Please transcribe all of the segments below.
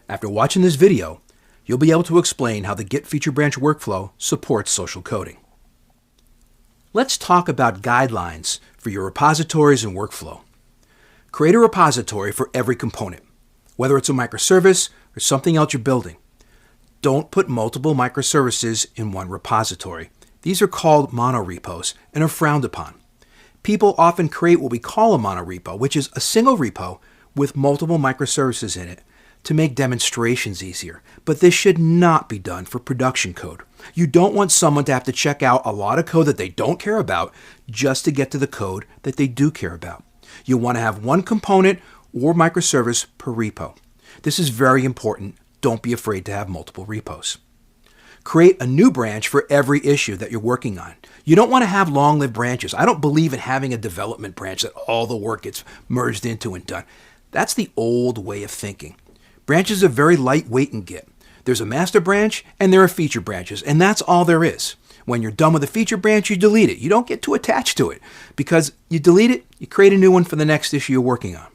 After watching this video, you'll be able to explain how the Git Feature Branch Workflow supports social coding. Let's talk about guidelines for your repositories and workflow. Create a repository for every component, whether it's a microservice or something else you're building. Don't put multiple microservices in one repository. These are called monorepos and are frowned upon. People often create what we call a monorepo, which is a single repo with multiple microservices in it to make demonstrations easier. But this should not be done for production code. You don't want someone to have to check out a lot of code that they don't care about just to get to the code that they do care about. You want to have one component or microservice per repo. This is very important. Don't be afraid to have multiple repos. Create a new branch for every issue that you're working on. You don't want to have long-lived branches. I don't believe in having a development branch that all the work gets merged into and done. That's the old way of thinking. Branches are very lightweight in Git. There's a master branch and there are feature branches, and that's all there is. When you're done with a feature branch, you delete it. You don't get too attached to it because you delete it, you create a new one for the next issue you're working on.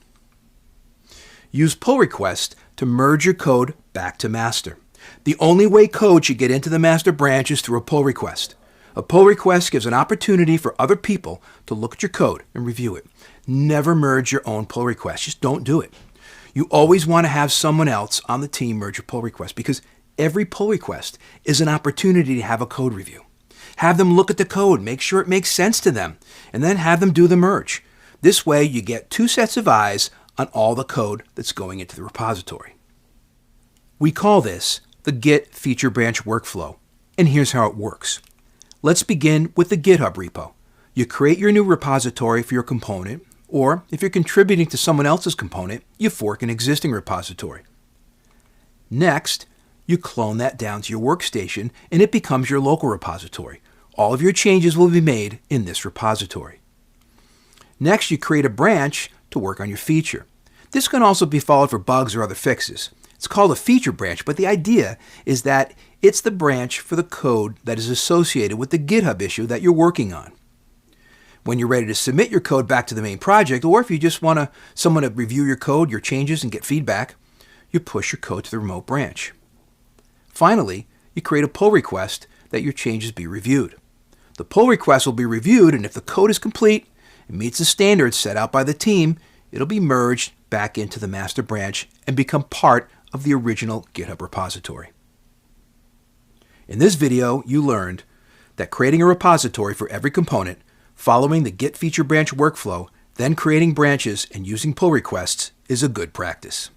Use pull requests to merge your code back to master. The only way code should get into the master branch is through a pull request. A pull request gives an opportunity for other people to look at your code and review it. Never merge your own pull request. Just don't do it. You always want to have someone else on the team merge your pull request because every pull request is an opportunity to have a code review. Have them look at the code, make sure it makes sense to them, and then have them do the merge. This way you get two sets of eyes on all the code that's going into the repository. We call this the Git Feature Branch Workflow, and here's how it works. Let's begin with the GitHub repo. You create your new repository for your component, or if you're contributing to someone else's component, you fork an existing repository. Next, you clone that down to your workstation and it becomes your local repository. All of your changes will be made in this repository. Next, you create a branch to work on your feature. This can also be followed for bugs or other fixes. It's called a feature branch, but the idea is that it's the branch for the code that is associated with the GitHub issue that you're working on. When you're ready to submit your code back to the main project, or if you just want someone to review your code, your changes, and get feedback, you push your code to the remote branch. Finally, you create a pull request that your changes be reviewed. The pull request will be reviewed, and if the code is complete and meets the standards set out by the team, it'll be merged back into the master branch and become part of the original GitHub repository. In this video, you learned that creating a repository for every component, following the Git Feature Branch workflow, then creating branches and using pull requests is a good practice.